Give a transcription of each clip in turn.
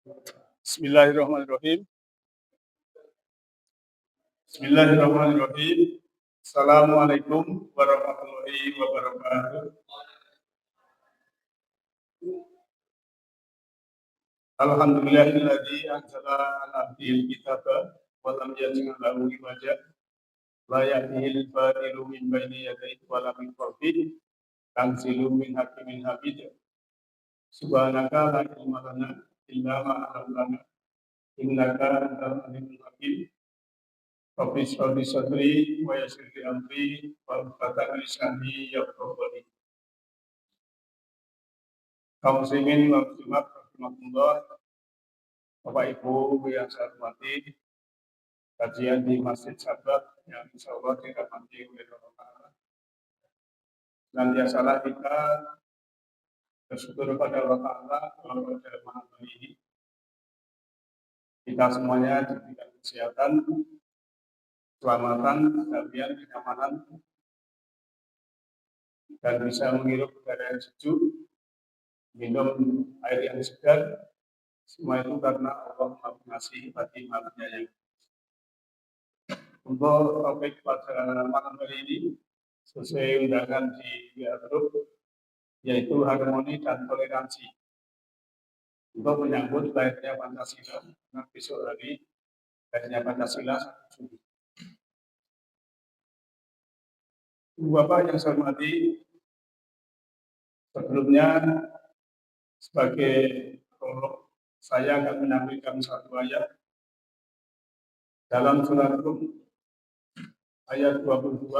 Bismillahirrahmanirrahim. Bismillahirrahmanirrahim. Assalamualaikum warahmatullahi wabarakatuh. Alhamdulillahilladzi anzala ala abdihil kitaba wa lam yaj'al lahu iwaja la ya'tihil batilu min baini yadayhi wa la min khalfihi tanzilun min hakimin hamid. Subhanaka la ilma lana illa ma 'allamtana innaka antal alimul hakim. Rabbi shrah li sadri wa yassir li amri wahlul lisani yafqahu qawli. Kaum muslimin wa muslimat rahimakumullah, Bapak Ibu yang saya hormati, kajian di Masjid Sahabat yang insyaallah dirahmati oleh Allah Ta'ala. Senantiasalah kita bersyukur kepada Allah Ta'ala bahwa pada malam hari ini kita semuanya diberikan kesehatan, keselamatan, kebahagiaan, kenyamanan, dan bisa menghirup udara yang sejuk, minum air yang segar. Semua itu karena Allah mengasihi hati manusia yang. Untuk topik pada malam hari ini sesuai undangan di grup, yaitu harmoni dan toleransi. Untuk menyambut lahirnya Pancasila, karena besok hari lahirnya Pancasila 1 Juli. Bapak yang saya hormati, sebelumnya sebagai prolog, saya akan menampilkan satu ayat dalam surat Rum ayat 22.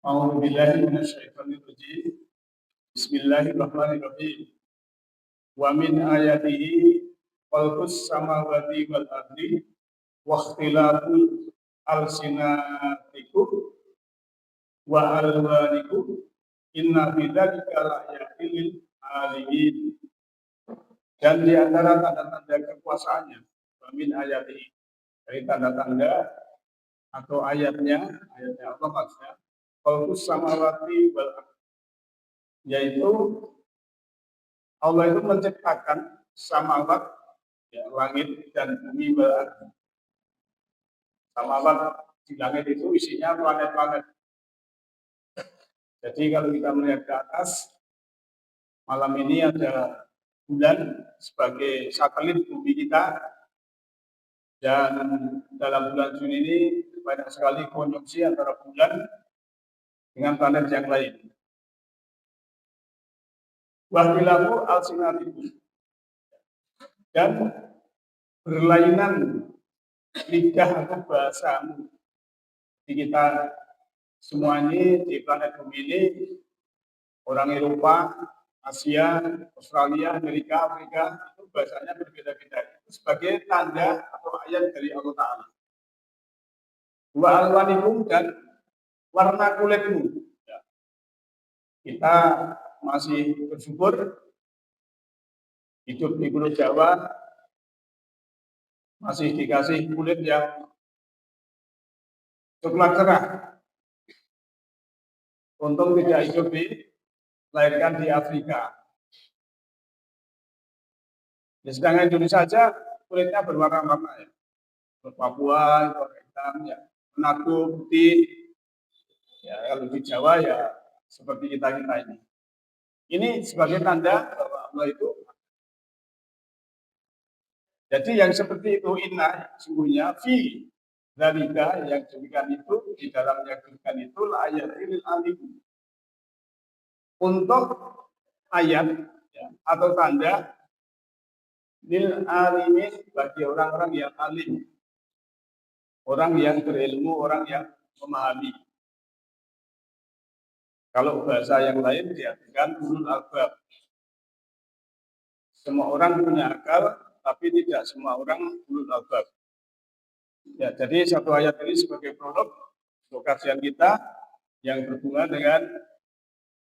A'udzubillahi minasyaitonirrajim. Bismillahirrahmanirrahim. Wa min ayatihi khalqus samawati wal ardi wa ikhtilaful alsinatikum wa alwanikum inna fi dzalika laayatin lil alimin. Dan di antara tanda-tanda kekuasaannya, wa min ayatihi, dari tanda-tanda atau ayatnya Allah maksudnya, khalqus samawati wal ardi, yaitu Allah itu menciptakan samawat, ya, langit dan bumi wal ardi. Samawat di langit itu isinya planet-planet. Jadi kalau kita melihat ke atas, malam ini ada bulan sebagai satelit bumi kita, dan dalam bulan Juni ini banyak sekali konjungsi antara bulan dengan planet yang lain. Wahdilahu alsinatikum, dan berlainan lidah atau bahasamu. Di kita semuanya di planet bumi ini, orang Eropa, Asia, Australia, Amerika, Afrika, itu bahasanya berbeda-beda. Itu sebagai tanda atau ayat dari Allah Ta'ala. Wa alwanikum, dan warna kulitmu. Ya. Kita masih bersyukur hidup di Pulau Jawa masih dikasih kulit yang coklat cerah. Untung tidak hidup dilahirkan di Afrika. Ya, sedangkan Indonesia saja kulitnya berwarna-warna, ya. Papua itu warna hitam, ya. Manado putih. Ya, kalau di Jawa ya seperti kita ini. Ini sebagai tanda bahwa Allah itu. Jadi yang seperti itu inna, sungguhnya fi dzalika, yang demikian itu, di dalam yang demikian itu ayatil alim. Untuk ayat, ya, atau tanda lil alimin, bagi orang-orang yang alim, orang yang berilmu, orang yang memahami. Kalau bahasa yang lain diartikan ulul albab. Semua orang punya akal, tapi tidak semua orang ulul albab. Ya, jadi satu ayat ini sebagai prolog untuk kajian kita yang berhubungan dengan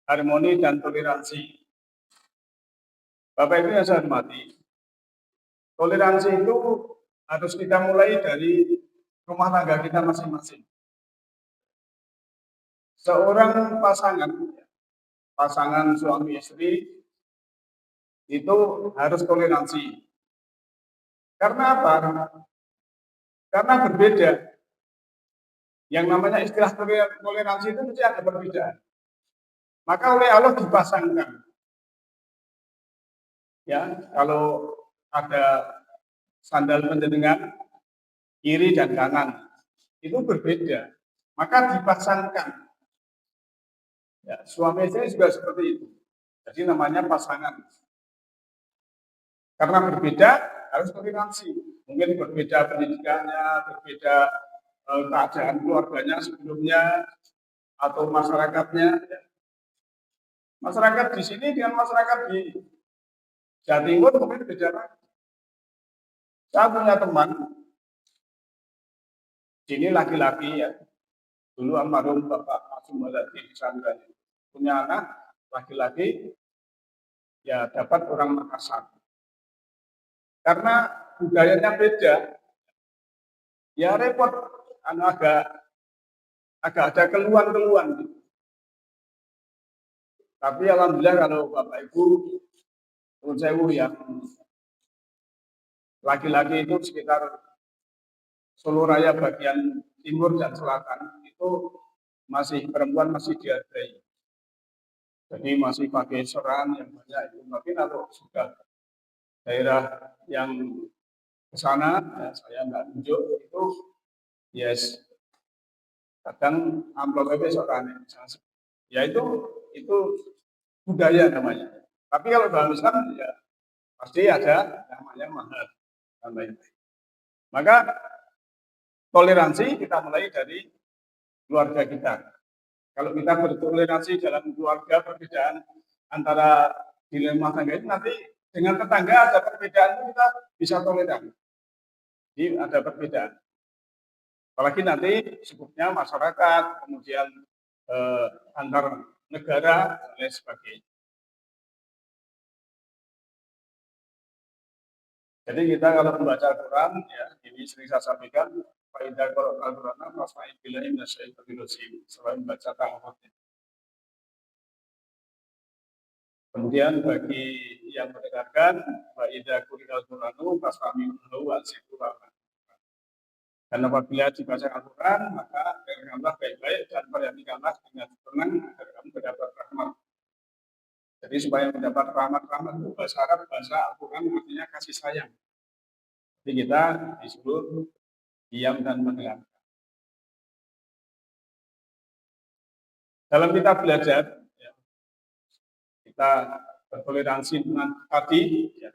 harmoni dan toleransi. Bapak Ibu yang saya hormati, toleransi itu harus kita mulai dari rumah tangga kita masing-masing. Seorang pasangan suami istri itu harus toleransi. Karena apa? Karena berbeda. Yang namanya istilah toleransi itu mesti ada perbedaan. Maka oleh Allah dipasangkan. Ya, kalau ada sandal penjenengan kiri dan kanan itu berbeda, maka dipasangkan. Ya, suami istri juga seperti itu. Jadi namanya pasangan. Karena berbeda harus toleransi. Mungkin berbeda pendidikannya, berbeda keadaan keluarganya sebelumnya atau masyarakatnya. Masyarakat di sini dengan masyarakat di Jawa Timur mungkin beda lagi. Saya punya teman, sini laki-laki ya, dulu almarhum Bapak Asum Maladi di Sanggan, punya anak laki-laki, ya dapat orang Makassar. Karena budayanya beda, ya repot, agak ada keluhan-keluhan. Gitu. Tapi alhamdulillah kalau Bapak Ibu, menurut saya yang laki-laki itu sekitar Solo Raya bagian timur dan selatan itu masih perempuan masih dihargai. Jadi masih pakai seran yang banyak itu. Tapi kalau sudah daerah yang ke sana, ya saya nggak tunjuk itu, yes, kadang amplopnya seran. Ya itu budaya namanya. Tapi kalau dalam Islam ya pasti ada namanya mahar. Maka toleransi kita mulai dari keluarga kita. Kalau kita bertoleransi dalam keluarga, perbedaan antara dilema tangga itu nanti dengan tetangga ada perbedaan itu kita bisa toleran. Jadi ada perbedaan. Apalagi nanti sebutnya masyarakat, kemudian antar negara dan lain sebagainya. Jadi kita kalau membaca Al-Quran, ya ini sering saya sampaikan, Faidah Al-Quran, Fasfa'id Billahi Minasyaitonir Rajim, selain membaca ta'awudnya. Kemudian bagi yang mendengarkan, Faidah Al-Quranu, Fasfa'id Billahi dan apabila dibaca Al-Quran, maka dengarkanlah baik-baik dan perhatikanlah dengan tenang agar kamu mendapat rahmat. Jadi supaya mendapat rahmat itu bahasa Arab, bahasa Al-Quran artinya kasih sayang. Jadi kita disuruh diam dan mendengarkan. Dalam kita belajar, ya, kita bertoleransi dengan tadi, ya,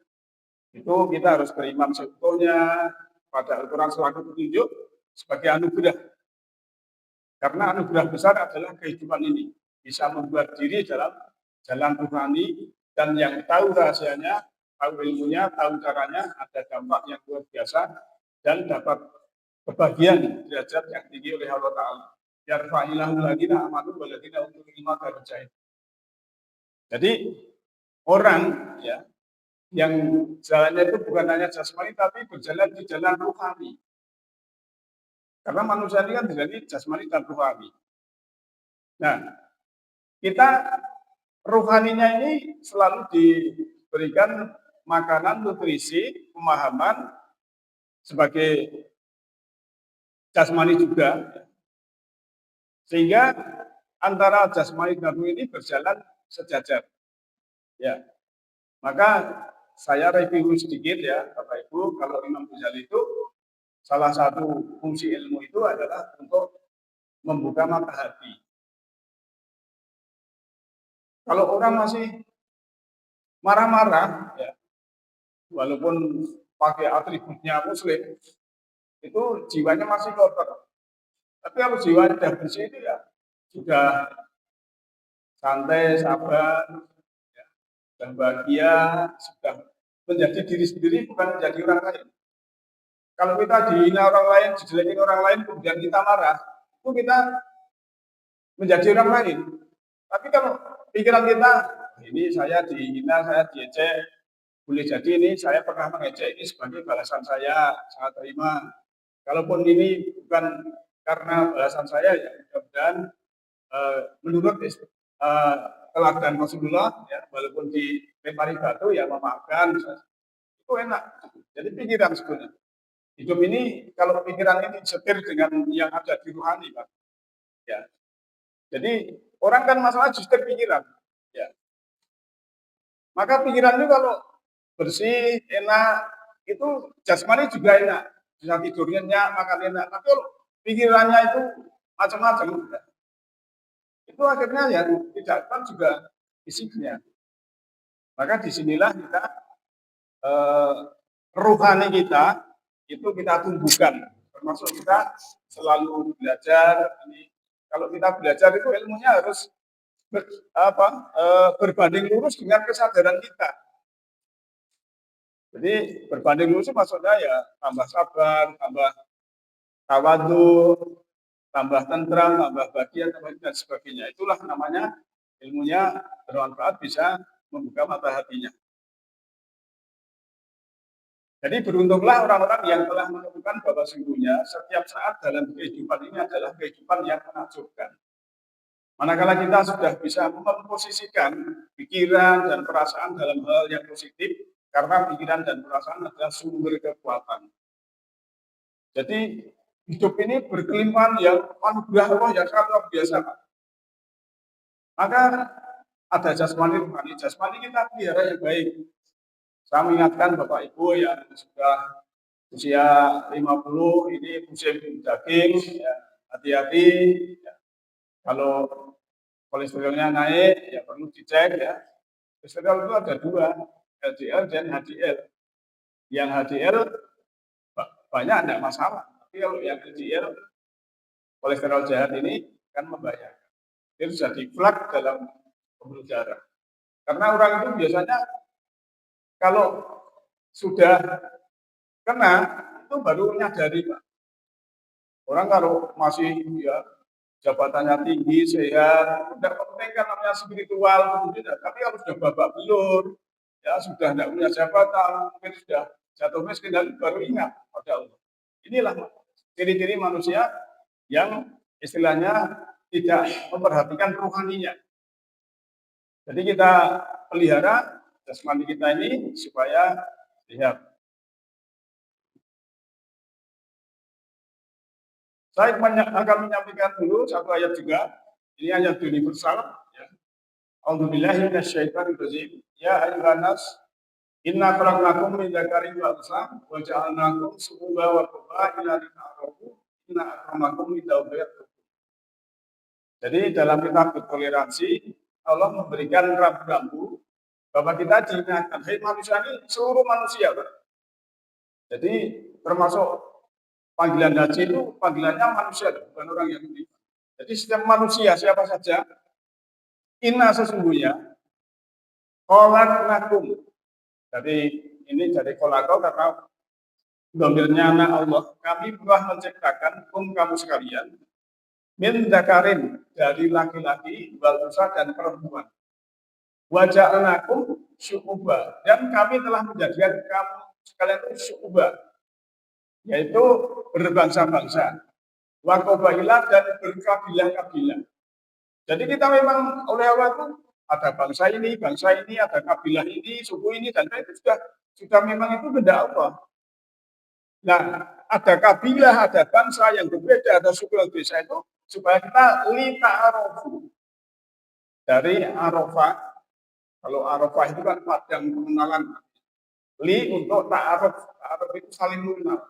itu kita harus beriman sebetulnya pada Al-Quran selaku petunjuk sebagai anugerah. Karena anugerah besar adalah kehidupan ini. Bisa membuat diri dalam jalan rohani dan yang tahu rahasianya, tahu ilmunya, tahu caranya, ada dampak yang luar biasa dan dapat kebahagiaan derajat yang tinggi oleh Allah Ta'ala. Yarfa'ilahul ladina amanu waladina untuk lima darajat. Jadi orang ya yang jalannya itu bukan hanya jasmani tapi berjalan di jalan rohani. Karena manusia ini kan jadi jasmani dan rohani. Nah, kita rohaninya ini selalu diberikan makanan, nutrisi, pemahaman sebagai jasmani juga. Sehingga antara jasmani dan rohani ini berjalan sejajar. Ya. Maka saya review sedikit ya, Bapak Ibu, kalau Imam Ghazali itu salah satu fungsi ilmu itu adalah untuk membuka mata hati. Kalau orang masih marah-marah, ya, walaupun pakai atributnya Muslim, itu jiwanya masih kotor. Tapi kalau jiwanya sudah bersih itu ya sudah santai, sabar, ya, dan bahagia, sudah menjadi diri sendiri bukan menjadi orang lain. Kalau kita dihina orang lain, dijelekin orang lain, kemudian kita marah, itu kita menjadi orang lain. Tapi kalau pikiran kita, ini saya dihina, saya diejek, boleh jadi ini saya pernah mengejek, ini sebagai balasan saya terima. Kalaupun ini bukan karena balasan saya, ya mudah-mudahan menurut teladan Rasulullah, ya, walaupun dilempari batu ya memaafkan, itu enak. Jadi pikiran sebenarnya. Hidup ini kalau pikiran ini disetir dengan yang ada di rohani, Pak. Ya. Jadi orang kan masalah justru pikiran. Ya. Maka pikiran itu kalau bersih, enak, itu jasmani juga enak. Bisa tidurnya enak, makan enak. Tapi kalau pikirannya itu macam-macam, itu akhirnya ya tidak kan juga fisiknya. Maka disinilah kita rohani kita itu kita tumbuhkan. Termasuk kita selalu belajar. Ini kalau kita belajar itu ilmunya harus berbanding lurus dengan kesadaran kita. Jadi berbanding lurus maksudnya ya tambah sabar, tambah tawadu, tambah tentram, tambah bahagia, dan sebagainya. Itulah namanya ilmunya bermanfaat, bisa membuka mata hatinya. Jadi beruntunglah orang-orang yang telah menemukan bahwa sesungguhnya setiap saat dalam kehidupan ini adalah kehidupan yang menakjubkan. Manakala kita sudah bisa memposisikan pikiran dan perasaan dalam hal yang positif, karena pikiran dan perasaan adalah sumber kekuatan. Jadi hidup ini berkelimpahan yang anugerah Allah yang sangat luar biasa. Maka ada jasmani rohani. Jasmani kita pelihara yang baik. Saya mengingatkan Bapak Ibu yang sudah usia 50 ini musim daging, ya, hati-hati. Ya. Kalau kolesterolnya naik, ya perlu dicek ya. Kolesterol itu ada dua, LDL dan HDL. Yang HDL banyak tidak masalah, tapi kalau yang LDL kolesterol jahat ini kan membahayakan. Itu sudah diflag dalam pembuluh darah. Karena orang itu biasanya kalau sudah kena itu baru menyadari, Pak. Orang kalau masih ya jabatannya tinggi, sehat, tidak penting kan namanya spiritual, tapi harus sudah babak belur, ya sudah tidak punya jabatan, mungkin sudah jatuh miskin, dan baru ingat pada Allah. Inilah ciri-ciri manusia yang istilahnya tidak memperhatikan rohaninya. Jadi kita pelihara jasmani kita ini supaya sehat. Saya akan menyampaikan dulu satu ayat juga. Ini ayat universal. Ya. A'udzubillahi minasyaitonirrajim. Ya ayyuhan nas, inna khalaqnakum min dzakarin wa unsah wa ja'alnakum syu'uban wa qabaila lita'arafu inna akramakum indallahi atqakum. Jadi dalam kitab toleransi Allah memberikan rambu-rambu bahwa kita diingatkan, hai manusia ini seluruh manusia, Pak. Jadi termasuk panggilan haji itu panggilannya manusia, bukan orang yang beriman. Jadi setiap manusia siapa saja, inna sesungguhnya, khalaqnakum. Jadi ini dari kolako karena domirnya anak Allah. Kami telah menciptakan kamu sekalian min dzakarin dari laki-laki, wal unsa dan perempuan. Wa ja'alnakum syu'uba, dan kami telah menjadikan kamu sekalian itu syu'uba, yaitu berbangsa-bangsa, wa qabaila dan berkabilah-kabilah. Jadi kita memang oleh Allah itu ada bangsa ini, ada kabilah ini, suku ini, dan itu sudah memang itu benda Allah. Nah, ada kabilah, ada bangsa yang berbeda, ada suku yang berbeda itu supaya kita lita'arofu. Dari Arafah, kalau Arafah itu kan padang pengenalan. Li untuk ta'aruf, ta'aruf itu saling mengenal.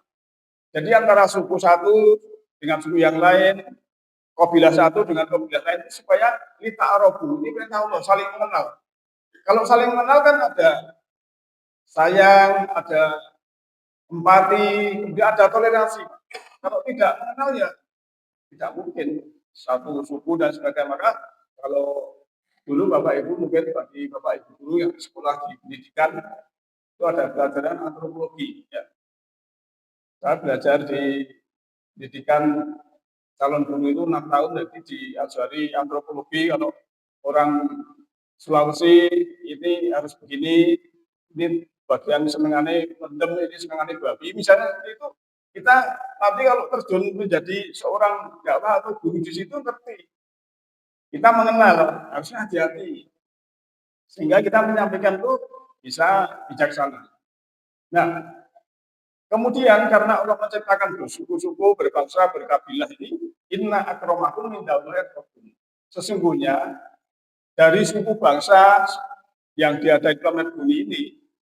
Jadi antara suku satu dengan suku yang lain, kabilah satu dengan kabilah lain, supaya lita'arofu, ini perintah Allah, saling mengenal. Kalau saling mengenal kan ada sayang, ada empati, kemudian ada toleransi. Kalau tidak mengenal ya tidak mungkin satu suku dan sebagainya. Maka kalau dulu Bapak Ibu, mungkin bagi Bapak Ibu guru yang sekolah di pendidikan itu ada pelajaran antropologi. Ya. Saya belajar di pendidikan calon guru itu 6 tahun, jadi diajari antropologi. Kalau orang Sulawesi ini harus begini, ini bagian senengannya mendem, ini senengannya babi, misalnya seperti itu. Kita nanti kalau terjun menjadi seorang dakwah atau guru di situ ngerti. Kita mengenal, harusnya hati-hati. Sehingga kita menyampaikan itu bisa bijaksana. Nah, kemudian karena Allah menciptakan bersuku-suku, berbangsa, berkabilah ini, inna akramakum indallahi atqakum. Sesungguhnya dari suku bangsa yang ada di planet bumi ini,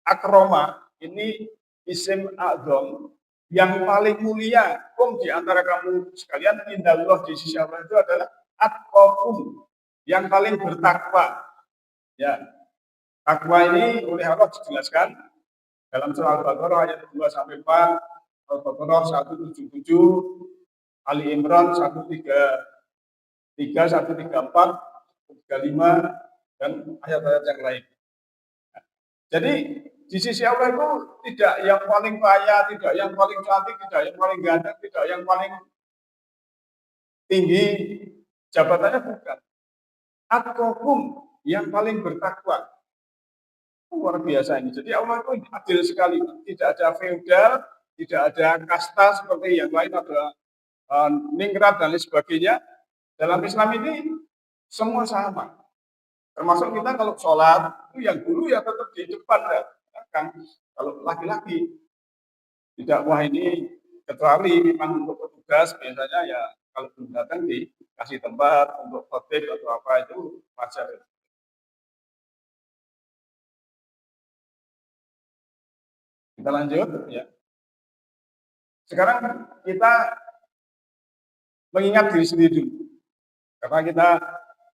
akroma ini isim a'zam yang paling mulia di antara kamu sekalian indallah di sisi Allah itu adalah atqakum yang paling bertakwa. Ya, takwa ini oleh Allah dijelaskan dalam surah Al-Baqarah ayat 2 sampai 4, Al-Baqarah 177, Ali Imran 133, 134, 135 dan ayat-ayat yang lain. Jadi di sisi Allah itu tidak yang paling kaya, tidak yang paling cantik, tidak yang paling ganteng, tidak yang paling tinggi jabatannya, bukan. Atqakum yang paling bertakwa. Luar biasa ini. Jadi Allah itu adil sekali. Tidak ada feodal, tidak ada kasta seperti yang lain, ada ningrat dan lain sebagainya. Dalam Islam ini semua sama. Termasuk kita kalau sholat, itu yang dulu ya tetap di depan. Ya. Kan kalau laki-laki, tidak, wah ini kecuali memang untuk petugas, biasanya ya kalau belum datang dikasih tempat untuk khotib atau apa itu wajar. Kita lanjut ya. Sekarang kita mengingat diri sendiri dulu. Karena kita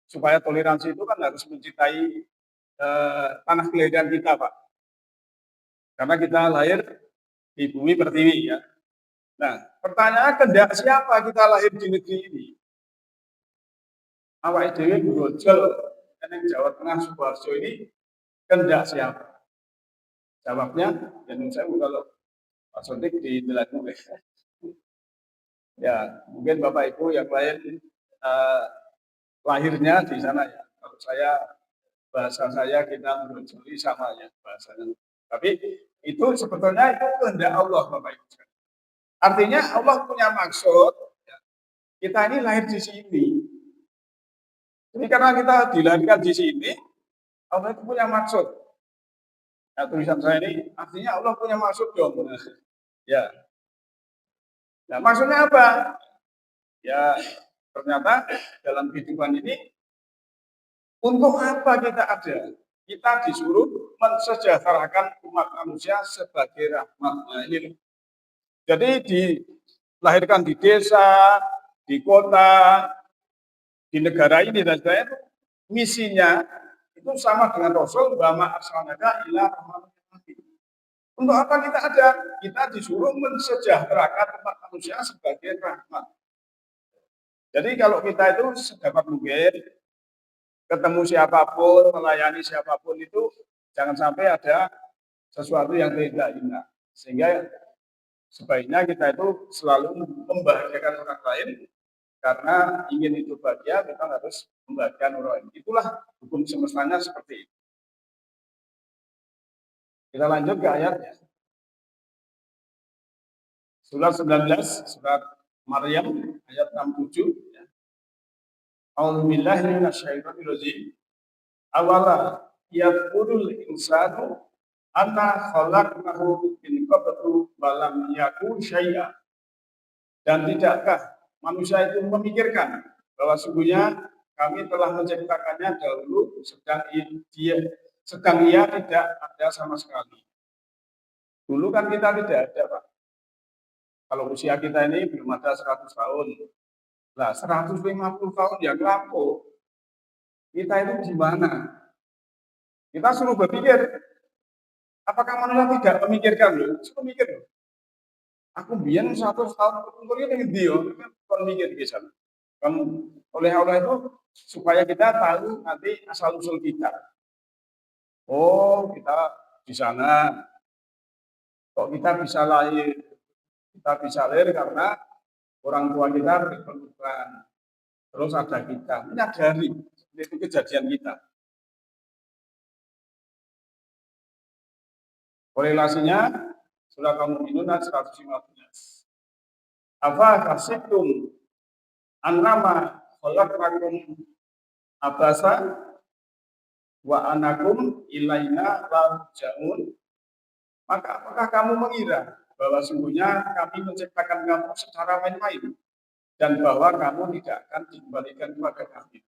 supaya toleransi itu kan harus mencintai tanah kelahiran kita, Pak. Karena kita lahir di bumi pertiwi ya. Nah, pertanyaan kehendak siapa kita lahir di negeri ini? Awak dhewe Grojol yang Jawa Tengah Sukoharjo ini kehendak siapa? Jawabnya, ya saya kalau Pak Sodik di Telanjang. Ya, mungkin Bapak Ibu yang lain lahirnya di sana ya. Kalau saya, bahasa saya kita Grojoli sama ya bahasanya. Tapi itu sebetulnya itu kehendak Allah, Bapak Ibu. Artinya Allah punya maksud, ya, kita ini lahir di sini. Jadi karena kita dilahirkan di sini, Allah itu punya maksud. Nah, tulisan saya ini artinya Allah punya maksud dong. Ya. Nah, maksudnya apa? Ya, ternyata dalam kehidupan ini untuk apa kita ada? Kita disuruh mensejahterakan umat manusia sebagai rahmat. Nah, ini. Jadi dilahirkan di desa, di kota, di negara ini dan sebagainya, misinya itu sama dengan Rasul bahwa arsalnaka ila rahmatil alamin. Untuk apa kita ada? Kita disuruh mensejahterakan umat manusia sebagai rahmat. Jadi kalau kita itu sedapat mungkin ketemu siapapun, melayani siapapun itu jangan sampai ada sesuatu yang tidak indah. Sehingga sebaiknya kita itu selalu membahagiakan orang lain karena ingin itu bahagia, kita harus membahagiakan orang lain. Itulah hukum semestanya seperti itu. Kita lanjut ke ayatnya. Surat 19, surat Maryam ayat 67. A'udzubillahi minasyaitonirrajim. Awala yaqulul insanu anna khalaqnahu min qablu wa lam yakun syai'a. Dan tidakkah manusia itu memikirkan bahwa sungguhnya kami telah menciptakannya dahulu sedang ia tidak ada sama sekali. Dulu kan kita tidak ada, Pak. Kalau usia kita ini belum ada 100 tahun. Nah, 150 tahun yang lampau, kita itu gimana? Kita suruh berpikir, apakah manusia tidak memikirkan loh? Suruh mikir loh. Aku biar 100 tahun kemudian dengan dia, kan mikir di sana. Oleh Allah itu supaya kita tahu nanti asal usul kita. Oh, kita di sana. Kok kita bisa lahir? Kita bisa lahir karena orang tua kita berkebutuhan. Terus ada kita menyadari itu kejadian kita. Korelasinya surat Al-Mu'minun 115. Apa kasihtum annama khalaqnakum abasa wa anakum ilaina raji'un. Maka apakah kamu mengira bahwa sungguhnya kami menciptakan kamu secara main-main dan bahwa kamu tidak akan dikembalikan kepada kami?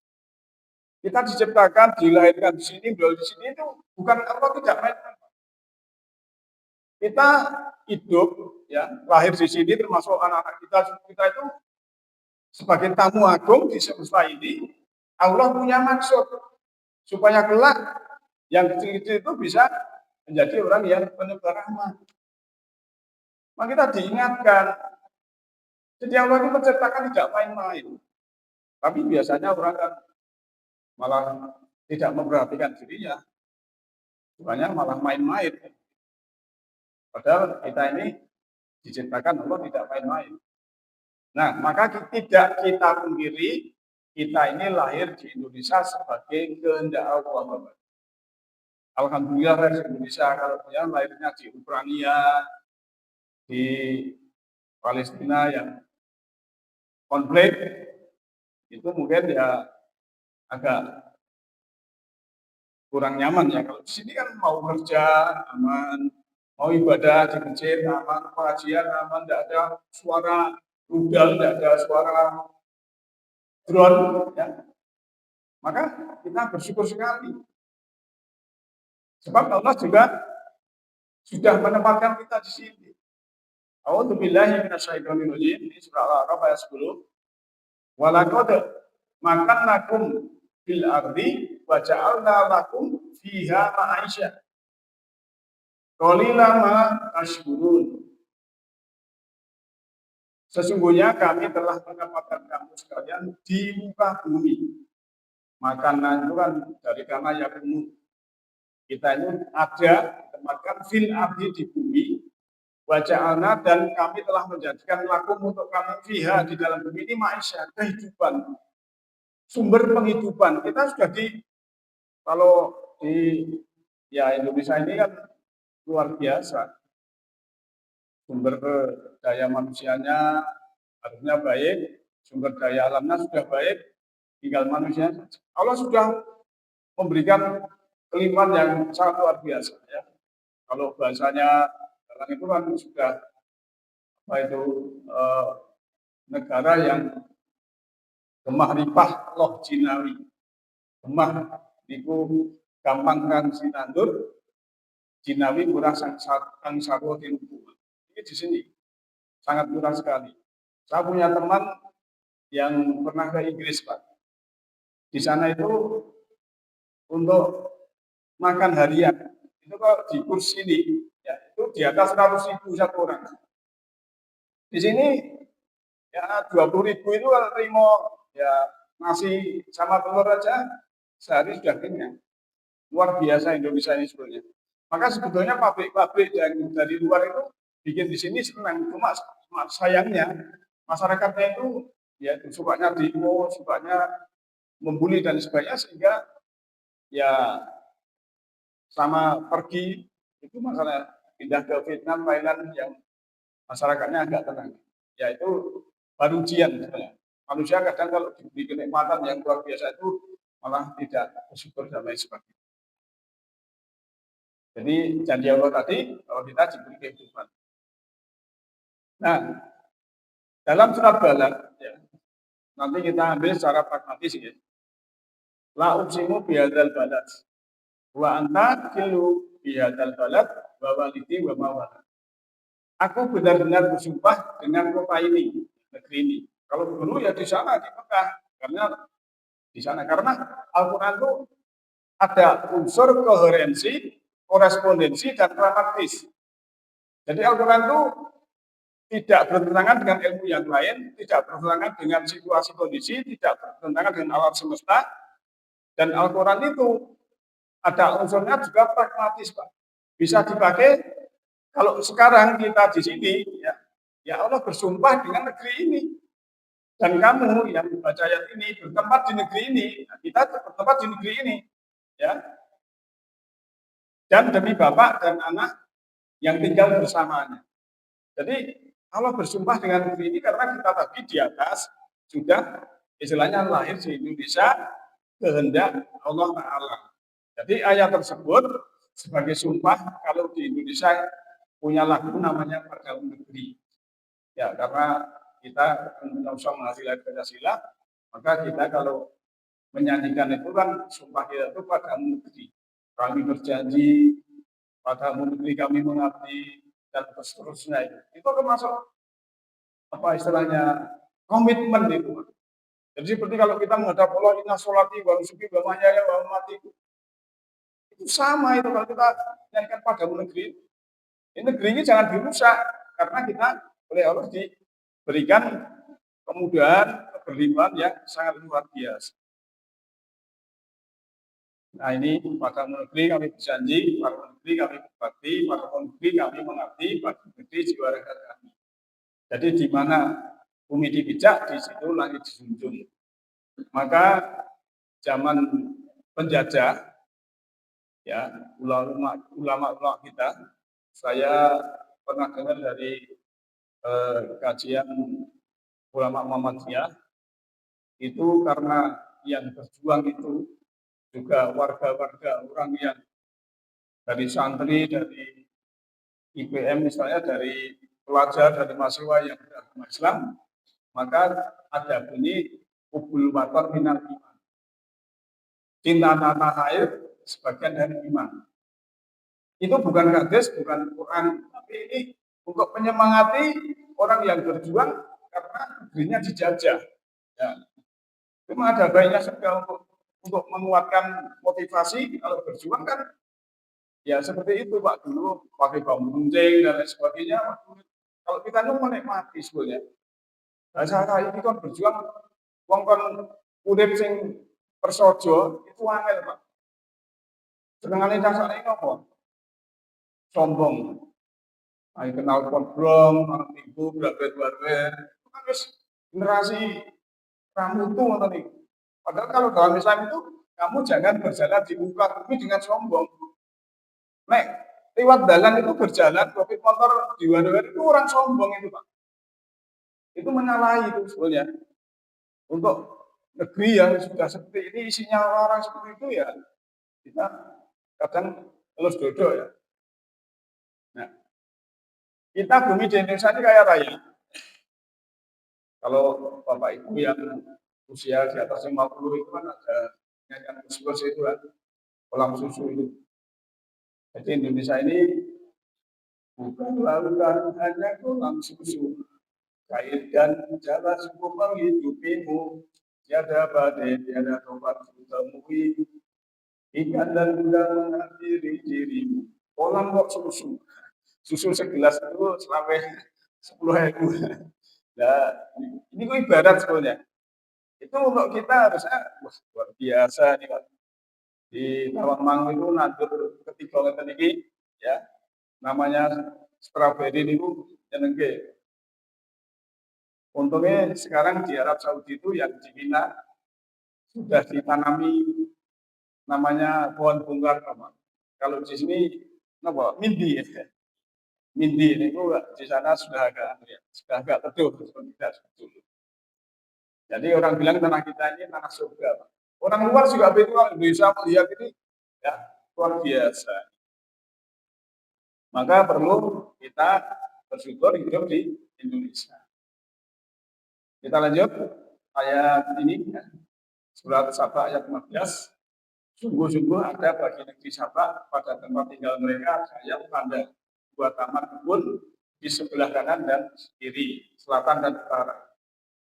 Kita diciptakan, dilahirkan di sini, beliau di sini itu bukan Allah tidak main-main. Kita hidup, ya, lahir di sini termasuk anak-anak kita itu sebagai tamu agung di semesta ini. Allah punya maksud supaya kelak yang kecil-kecil itu bisa menjadi orang yang penebar rahmat. Maka kita diingatkan. Jadi Allah itu menciptakan tidak main-main. Tapi biasanya orang kan malah tidak memperhatikan dirinya. Bukannya malah main-main. Padahal kita ini diciptakan Allah tidak main-main. Nah, maka tidak kita pungkiri, kita ini lahir di Indonesia sebagai kehendak Allah. Alhamdulillah lahir di Indonesia, kalau dia lahirnya di Ukraina, di Palestina yang konflik, itu mungkin ya agak kurang nyaman ya. Kalau di sini kan mau kerja aman, mau ibadah di masjid aman, pengajian aman, tidak ada suara rudal, tidak ada suara drone, ya. Maka kita bersyukur sekali. Sebab Allah juga sudah menempatkan kita di sini. A'udzubillahi minasyaitonir rajim. Ini surah Al-A'raf ayat 10. Walaqad makannakum fil ardi wa ja'alna lakum fiha ma'isya. Qalilan ma tashkurun. Sesungguhnya kami telah menempatkan kamu sekalian di muka bumi. Makanan itu kan dari karena yang penuh. Kita ini ada ditempatkan fil ardi di bumi. Waja'alna dan kami telah menjadikan lakum untuk kamu fiha di dalam bumi ini maisha, kehidupan, sumber penghidupan. Kita sudah kalau di ya Indonesia ini kan luar biasa. Sumber daya manusianya harusnya baik, sumber daya alamnya sudah baik, tinggal manusia. Allah sudah memberikan kelimpahan yang sangat luar biasa ya. Kalau bahasanya sekarang itu kan sudah apa itu negara yang gemah ripah loh jinawi. Gemah itu gampang kan sinandur, jinawi murah sang sarwo tinuku. Ini di sini sangat murah sekali. Saya punya teman yang pernah ke Inggris, Pak. Di sana itu untuk makan harian itu kok di kurs ini ya itu di atas 100.000 satu orang. Di sini ya 20.000 itu kalau terima ya nasi sama telur aja sehari sudah kenyang. Luar biasa Indonesia ini sebenarnya. Maka sebetulnya pabrik-pabrik dari luar itu bikin di sini senang. Cuma sayangnya masyarakatnya itu ya sukanya demo, sukanya membuli dan sebagainya sehingga ya sama pergi itu masalah pindah ke Vietnam, Thailand yang masyarakatnya agak tenang. Ya itu baru ujian sebenarnya. Manusia kadang kalau diberi kenikmatan yang luar biasa itu malah tidak bersyukur dan lain sebagainya. Jadi janji Allah tadi kalau kita diberi kehidupan. Nah, dalam surat Balad ya, nanti kita ambil secara pragmatis ya. La uqsimu bihadzal balad wa anta killu bihadzal balad wa walidi wa ma walad. Aku benar-benar bersumpah dengan kota ini, negeri ini. Kalau dulu ya di sana di Mekah, karena di sana karena Al-Qur'an itu ada unsur koherensi, korespondensi dan pragmatis. Jadi Al-Qur'an itu tidak bertentangan dengan ilmu yang lain, tidak bertentangan dengan situasi kondisi, tidak bertentangan dengan alam semesta. Dan Al-Quran itu ada unsurnya juga pragmatis, Pak. Bisa dipakai kalau sekarang kita di sini, ya Allah bersumpah dengan negeri ini. Dan kamu yang membaca ayat ini bertempat di negeri ini, kita bertempat di negeri ini, ya. Dan demi bapak dan anak yang tinggal bersamanya. Jadi Allah bersumpah dengan negeri ini karena kita tadi di atas sudah istilahnya lahir di Indonesia kehendak Allah Ta'ala. Jadi ayat tersebut sebagai sumpah kalau di Indonesia punya lagu namanya Pada Negeri. Ya, karena kita mencoba menghasilkan Pancasila, maka kita kalau menyanyikan itu kan sumpah kita itu pada negeri. Kami berjanji pada negeri kami mengabdi dan seterusnya itu. Itu termasuk apa istilahnya komitmen itu. Jadi seperti kalau kita menghadap Allah inna sholati wa nusuki wa mahyaya wa mamati itu sama itu kalau kita nyanyikan pada negeri. Ini negeri ini jangan dirusak karena kita oleh Allah diberikan kemudahan keberlimpahan yang sangat luar biasa. Nah ini pada negeri kami berjanji, pada negeri kami berbakti, pada negeri kami mengabdi, pada negeri jiwa raga kami. Jadi di mana bumi dipijak, di situ langit dijunjung. Maka zaman penjajah, ya ulama kita, saya pernah dengar dari kajian ulama Muhammadiyah itu karena yang berjuang itu juga warga-warga orang yang dari santri, dari IPM misalnya, dari pelajar, dari mahasiswa yang beragama Islam, maka ada bunyi hubul waton minal iman. Cinta tanah air sebagian dari iman. Itu bukan hadis, bukan Quran, tapi ini untuk menyemangati orang yang berjuang karena negerinya dijajah. Ya. Cuma ada baiknya juga untuk menguatkan motivasi kalau berjuang kan ya seperti itu Pak, dulu pakai bambu runcing dan lain sebagainya. Kalau kita ini menikmati sebetulnya. Nah, saya ini kan berjuang wong kon urip sing persojo itu angel Pak. Senengane dasare nopo? Sombong. Ayo kenal potbrong, malam minggu, blabet-blabet. Itu kan wis generasi ramutu ngoten niku. Padahal kalau dalam Islam itu kamu jangan berjalan di muka bumi dengan sombong. Nek lewat jalan itu berjalan, kopi motor di wadah itu orang sombong itu Pak. Itu menyalahi itu sebetulnya. Untuk negeri yang sudah seperti ini, isinya orang-orang seperti itu ya, kita kadang terus dodo ya. Nah, kita bumi di Indonesia ini kaya raya. Kalau Bapak Ibu yang usia di atas 50 itu kan ada yang khusus itu kan, kolam susu itu. Jadi Indonesia ini bukan lautan hanya kolam susu, kain dan jalan suku menghidupimu, tiada badai, tiada tempat kutemui, ikan dan udang menghadiri dirimu. Kolam kok susu, susu segelas itu sampai 10.000. Nah, ini kok ibarat sebetulnya. Itu untuk kita harusnya wah, luar biasa nih Pak. Di Tawangmangu itu nandur ketiga ngeten iki ya. Namanya strawberry niku jenenge. Untungnya sekarang di Arab Saudi itu yang di Mina sudah ditanami namanya pohon bungkar apa. Kalau di sini apa? Mindi ya. Mindi ini di sana sudah agak teduh, tidak dulu. Jadi orang bilang tanah kita ini tanah surga. Orang luar juga begitu, kalau Indonesia melihat ini ya luar biasa. Maka perlu kita bersyukur hidup di Indonesia. Kita lanjut ayat ini, ya. Surat Saba ayat 15. Sungguh-sungguh ada bagi negeri Saba pada tempat tinggal mereka yang tanda dua taman kebun di sebelah kanan dan kiri, selatan dan utara.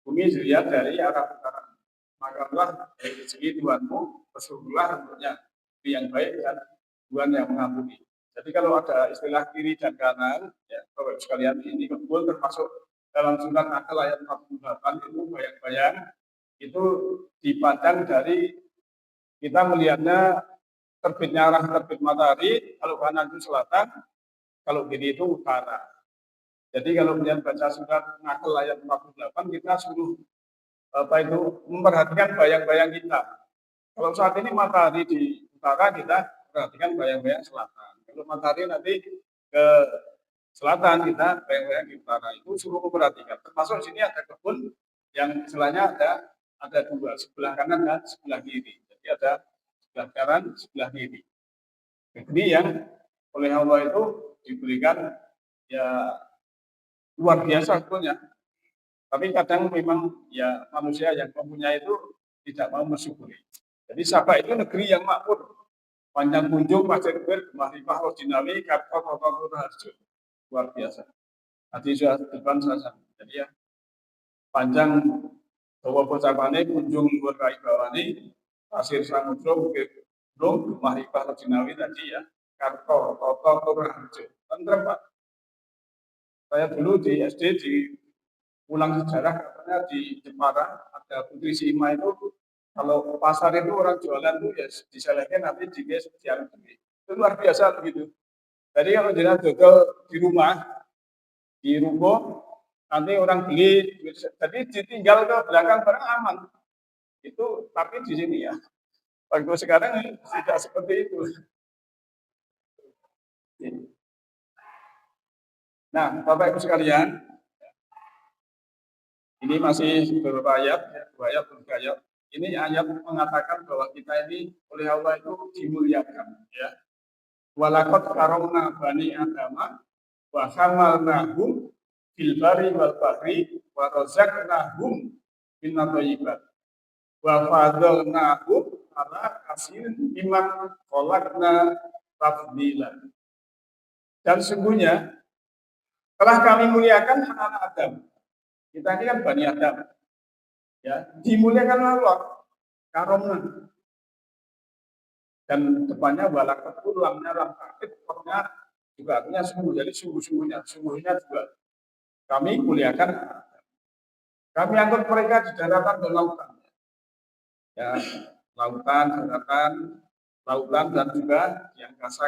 Bumi dilihat dari arah utara. Makanlah dari rezeki Tuhanmu, bersyukurlah untuknya, yang baik dan Tuhan yang mengampuni. Jadi kalau ada istilah kiri dan kanan, ya Bapak sekalian, ini kebun termasuk dalam surat An-Nahl ayat 48 itu bayang-bayang itu dipandang dari kita melihatnya terbitnya arah terbit matahari, kalau kanan itu selatan, kalau kiri itu utara. Jadi kalau kemudian baca surat Nahl ayat 48 kita suruh apa itu memperhatikan bayang-bayang kita. Kalau saat ini matahari di utara, kita perhatikan bayang-bayang selatan. Kalau matahari nanti ke selatan, kita bayang-bayang di utara. Itu suruh memperhatikan. Termasuk sini ada kebun yang istilahnya ada dua, sebelah kanan dan sebelah kiri. Jadi ada sebelah kanan, sebelah kiri. Negeri yang oleh Allah itu diberikan ya luar biasa sebetulnya. Tapi kadang memang ya manusia yang mempunyai itu tidak mau mensyukuri. Jadi Sabah itu negeri yang makmur. Panjang kunjung, pasir bir, mahrifah, rojinawi, kapal, kapal, harjo. Luar biasa. Nanti sudah depan saya. Jadi ya panjang bahwa pocapane kunjung luar kai bawani, pasir samudra, bukit gunung, mahrifah, rojinawi tadi ya. Karto, toto, harjo. Tentrem Pak. Saya dulu di SD di ulang sejarah katanya di Jepara ada Putri Sima itu kalau pasar itu orang jualan tuh ya diselehkan nanti dijalan sendiri. Itu luar biasa begitu. Jadi kalau jenengan dodol di rumah di ruko nanti orang beli jadi ditinggal ke belakang barang aman. Itu tapi di sini ya. Waktu sekarang tidak seperti itu. Nah, Bapak Ibu sekalian, ini masih beberapa ayat, dua ayat, tiga ayat. Ini ayat mengatakan bahwa kita ini oleh Allah itu dimuliakan, ya. Walaqad karomna bani adama wa hamalnahum fil bari wal bahri wa razaqnahum min thayyibat wa fadalnahum ala katsirin mimman khalaqna tafdila. Dan sungguhnya telah kami muliakan anak Adam. Kita ini kan Bani Adam. Ya, dimuliakan Allah. Karomna. Dan depannya walakat itu lamnya lam takit, pokoknya juga artinya sungguh. Jadi sungguhnya juga kami muliakan anak Adam. Kami angkut mereka di daratan dan lautan. Ya, lautan, daratan, lautan dan juga di angkasa.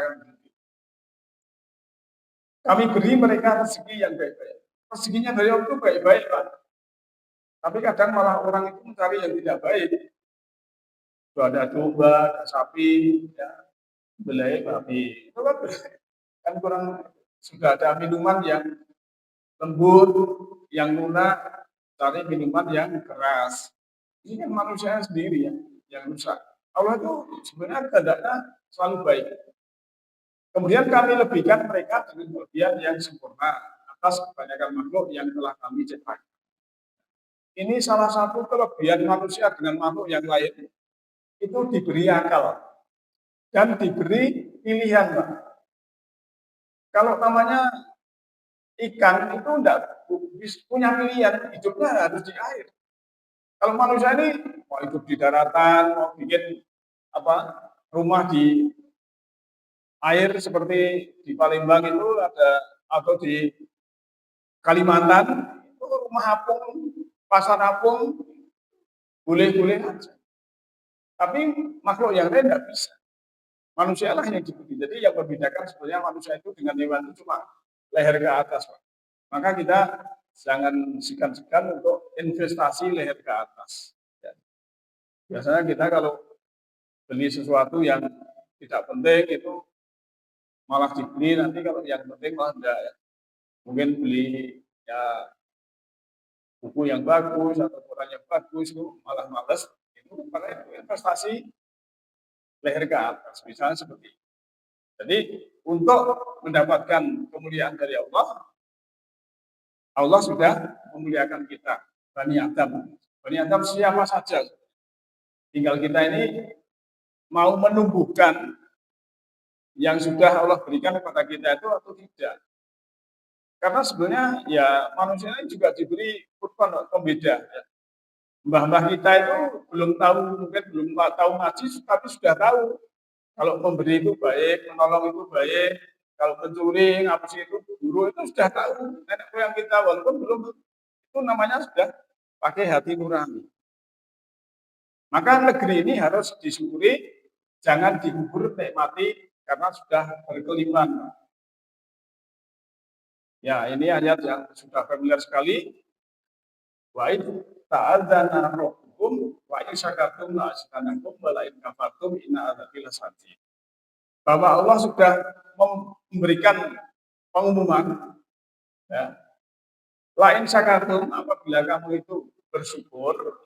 Kami beri mereka rezeki yang baik-baik. Rezekinya dari Allah itu baik-baik, Pak. Tapi kadang malah orang itu mencari yang tidak baik. Itu ada domba, ada sapi, ya, belai babi. Itu kan kurang sudah ada minuman yang lembut, yang lunak, cari minuman yang keras. Ini kan manusia sendiri yang rusak. Allah itu sebenarnya kehendaknya selalu baik. Kemudian kami lebihkan mereka dengan kelebihan yang sempurna atas kebanyakan makhluk yang telah kami ciptakan. Ini salah satu kelebihan manusia dengan makhluk yang lain, itu diberi akal dan diberi pilihan, Pak. Kalau namanya ikan itu tidak punya pilihan, hidupnya harus di air. Kalau manusia ini mau hidup di daratan, mau bikin rumah di air seperti di Palembang itu ada, atau di Kalimantan itu rumah apung, pasar apung, boleh-boleh aja. Tapi makhluk yang lain tidak bisa. Manusia lah yang diberi. Jadi yang membedakan sebenarnya manusia itu dengan hewan itu cuma leher ke atas, Pak. Maka kita jangan segan-segan untuk investasi leher ke atas. Ya. Biasanya kita kalau beli sesuatu yang tidak penting itu malah dibeli, nanti kalau yang penting malah enggak. Ya. Mungkin beli ya buku yang bagus atau koran yang bagus itu malah males. Itu karena itu investasi leher ke atas, misalnya seperti itu. Jadi untuk mendapatkan kemuliaan dari Allah, Allah sudah memuliakan kita, Bani Adam. Bani Adam siapa saja. Tinggal kita ini mau menumbuhkan yang sudah Allah berikan kepada kita itu atau tidak. Karena sebenarnya ya manusia ini juga diberi kurban pembeda. Ya. Mbah-mbah kita itu belum tahu, mungkin belum tahu ngaji, tapi sudah tahu kalau memberi itu baik, menolong itu baik, kalau mencuri, ngapusi itu guru itu sudah tahu. Nenek moyang kita walaupun belum, itu namanya sudah pakai hati nurani. Maka negeri ini harus disyukuri, jangan dikubur nikmati karena sudah berkelimpahan. Ya, ini ayat yang sudah familiar sekali. Wa id ta'adzana rabbukum wa in syakartum la azidannakum wa la in kafartum inna adzabi lasadid. Bahwa Allah sudah memberikan pengumuman, ya, lain syakartum, apabila kamu itu bersyukur,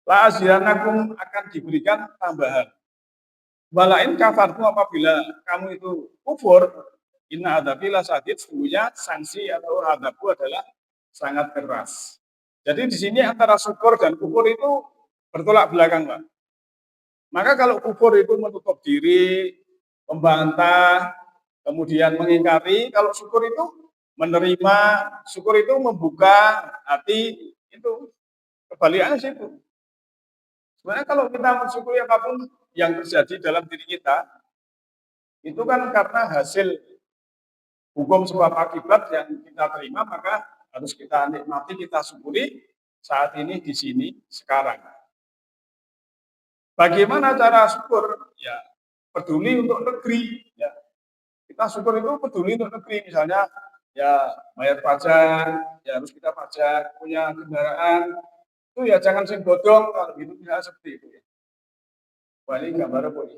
la azidannakum, akan diberikan tambahan. Walain kafartu apabila kamu itu kufur, inna adzabi lasyadid, sesungguhnya sanksi atau adabku adalah sangat keras. Jadi di sini antara syukur dan kufur itu bertolak belakang, Pak. Maka kalau kufur itu menutup diri, membantah, kemudian mengingkari, kalau syukur itu menerima, syukur itu membuka hati, itu kebalikannya situ. Sebenarnya kalau kita mensyukuri apapun yang terjadi dalam diri kita, itu kan karena hasil hukum sebab akibat yang kita terima, maka harus kita nikmati, kita syukuri saat ini, di sini, sekarang. Bagaimana cara syukur? Ya, peduli untuk negeri. Ya. Kita syukur itu peduli untuk negeri, misalnya ya bayar pajak, ya harus kita pajak, punya kendaraan, itu ya jangan sing bodong, kalau gitu misalnya seperti itu. Ya. Wah, ini gambar apa ini?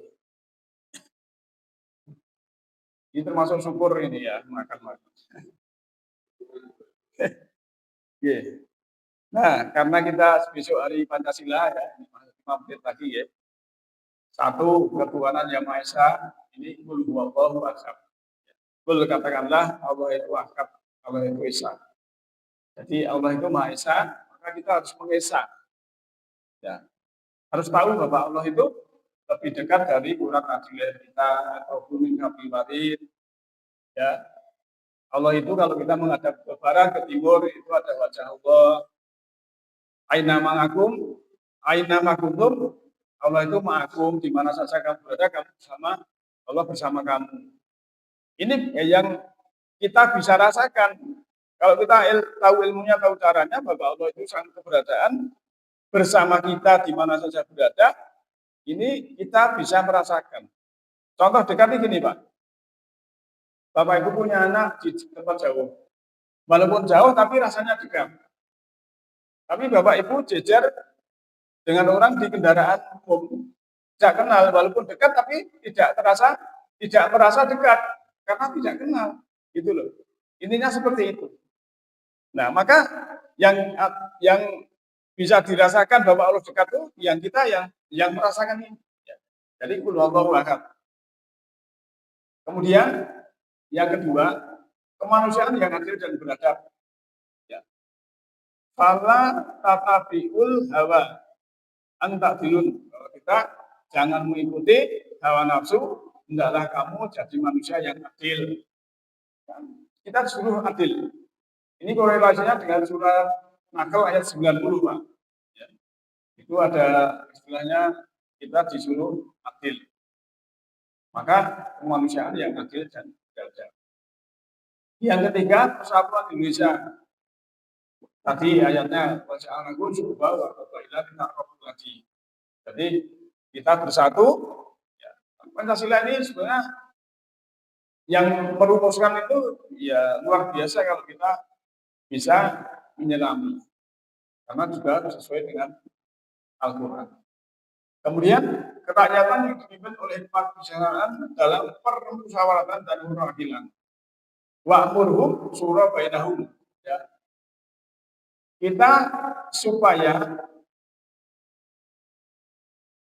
Ini termasuk syukur ini ya, makan. Yeah. Nah, karena kita besok hari Pancasila ya, 5 menit lagi ya. Satu, ketuhanan yang Maha Esa, ini kul huwallahu ahad. Kul katakanlah Allah itu ahad, Allah itu Esa. Jadi Allah itu Maha Esa, maka kita harus mengesa. Ya. Harus tahu bahwa Allah itu lebih dekat dari urat nadilah kita atau gunung api warid. Ya. Allah itu kalau kita menghadap ke barat, ke timur, itu ada wajah Allah. Aina ma'akum, aina ma'akum, Allah itu ma'akum, di mana saja kamu berada, kamu bersama, Allah bersama kamu. Ini yang kita bisa rasakan. Kalau kita tahu ilmunya, tahu caranya, bahwa Allah itu sangat keberadaan bersama kita di mana saja berada, ini kita bisa merasakan. Contoh dekatnya gini, Pak. Bapak Ibu punya anak di tempat jauh. Walaupun jauh, tapi rasanya dekat. Tapi Bapak Ibu jejer dengan orang di kendaraan umum, tidak kenal, walaupun dekat, tapi tidak merasa dekat, karena tidak kenal. Gitu loh. Intinya seperti itu. Nah, maka yang bisa dirasakan bahwa Allah dekat itu yang kita yang merasakan ini. Jadi kul huwallahu ahad. Kemudian yang kedua, kemanusiaan yang adil dan beradab. Ya. Fala tatabiul hawa antadilun. Kalau kita jangan mengikuti hawa nafsu, hendaklah kamu jadi manusia yang adil. Kita disuruh adil. Ini korelasinya dengan surat Nahl ayat 90, Pak. Ya. Itu ada istilahnya kita disuruh adil. Maka kemanusiaan yang adil dan beradab. Yang ketiga, persatuan Indonesia. Tadi ayatnya waja'alnakum syu'uban wa qabaila lita'arafu lagi. Jadi kita bersatu. Ya. Pancasila ini sebenarnya yang merumuskan itu ya luar biasa kalau kita bisa menyelami. Karena juga sesuai dengan Al-Quran. Kemudian kerakyatan yang dipimpin oleh kebijaksanaan dalam permusyawaratan dan perwakilan. Wa'murhum syura bainahum. Ya. Kita supaya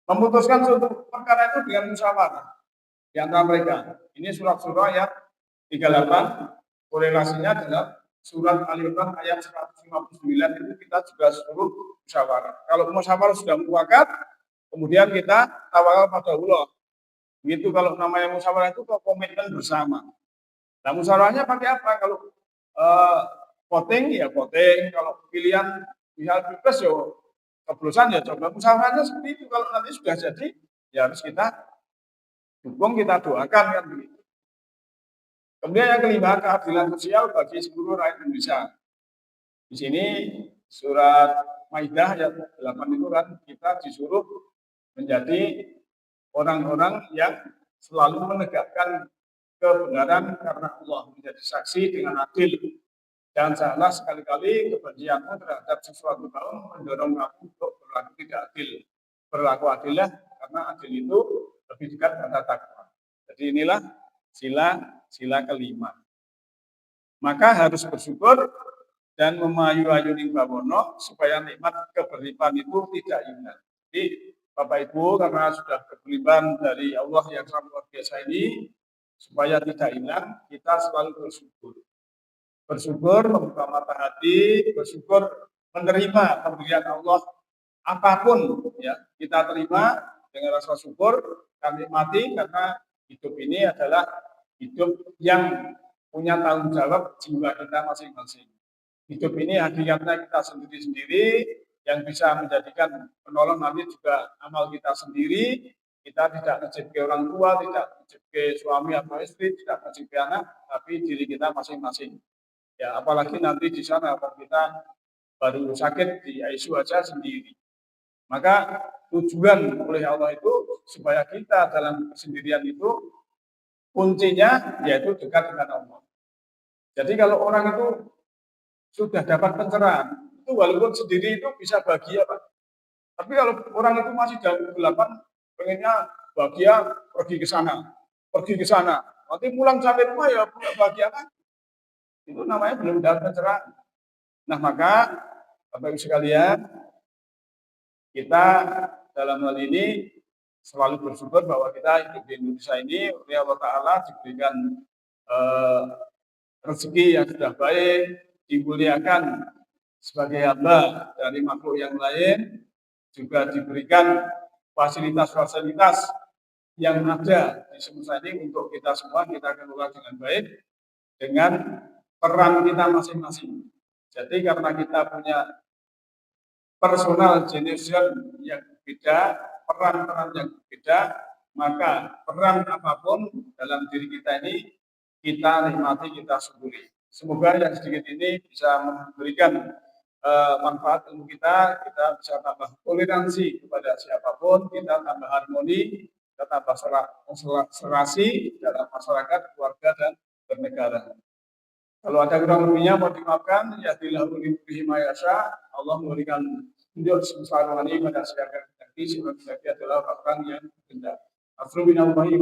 memutuskan suatu perkara itu dengan musyawarah di antara mereka. Ini surat surah ayat 38, korelasinya dalam surat Al-Imran ayat 159 itu kita juga suruh musyawarah. Kalau musyawarah sudah mufakat, kemudian kita tawakal pada Allah. Begitu kalau namanya musyawarah itu komitmen bersama. Nah, musyawarahnya pakai apa? Kalau voting ya voting, kalau pilihan misal pilpres ya keblusan ya coba musyawarahnya seperti itu. Kalau nanti sudah jadi ya harus kita dukung, kita doakan kan begitu. Kemudian yang kelima, keadilan sosial bagi seluruh rakyat Indonesia. Di sini surat Maidah ayat 8 itu kan kita disuruh menjadi orang-orang yang selalu menegakkan kebenaran karena Allah, menjadi saksi dengan adil. Jangan salah sekali-kali kebencianmu terhadap sesuatu kaum mendorong kamu untuk berlaku tidak adil. Berlaku adillah karena adil itu lebih dekat pada takwa. Jadi inilah sila kelima. Maka harus bersyukur dan memayu-ayuning bawono supaya nikmat keberipan itu tidak hilang. Jadi Bapak Ibu, karena sudah kebeliban dari Allah yang sangat luar biasa ini, supaya tidak hilang, kita selalu bersyukur. Bersyukur, membuka mata hati, bersyukur menerima pemberian Allah apapun ya kita terima dengan rasa syukur, kami nikmati karena hidup ini adalah hidup yang punya tanggung jawab jiwa kita masing-masing. Hidup ini hakikatnya kita sendiri-sendiri, yang bisa menjadikan penolong nanti juga amal kita sendiri. Kita tidak ngecip ke orang tua, tidak ngecip ke suami atau istri, tidak ngecip ke anak, tapi diri kita masing-masing. Ya, apalagi nanti di sana kalau kita baru sakit di ICU aja sendiri. Maka tujuan oleh Allah itu supaya kita dalam kesendirian itu kuncinya yaitu dekat dengan Allah. Jadi kalau orang itu sudah dapat pencerahan, itu walaupun sendiri itu bisa bahagia, Pak. Tapi kalau orang itu masih dalam kegelapan, pengennya bahagia, pergi ke sana, pergi ke sana. Nanti pulang sampai rumah ya punya bahagia kan? Itu namanya belum dapat pencerahan. Nah maka Bapak Ibu sekalian, kita dalam hal ini selalu bersyukur bahwa kita hidup di Indonesia ini oleh Allah Ta'ala diberikan rezeki yang sudah baik, dimuliakan sebagai hamba dari makhluk yang lain, juga diberikan fasilitas-fasilitas yang ada di semesta ini untuk kita semua kita kelola dengan baik dengan peran kita masing-masing. Jadi karena kita punya personal generation yang berbeda, peran-peran yang berbeda, maka peran apapun dalam diri kita ini kita nikmati, kita syukuri. Semoga yang sedikit ini bisa memberikan manfaat ilmu kita bisa tambah toleransi kepada siapapun, kita tambah harmoni, kita tambah serasi dalam masyarakat, keluarga, dan bernegara. Kalau ada kurang lebihnya mau dimaafkan, ya dilahului mayasya. Allah memberikan tunjuk sebesar ini pada siapa yang nanti adalah orang yang berkehendak. Alhamdulillahi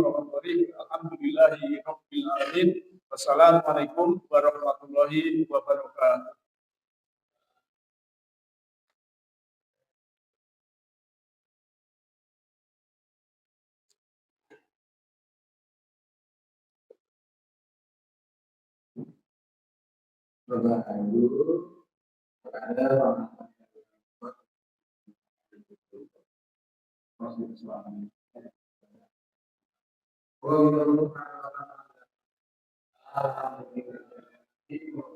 rabbil alamin. Wassalamualaikum warahmatullahi wabarakatuh.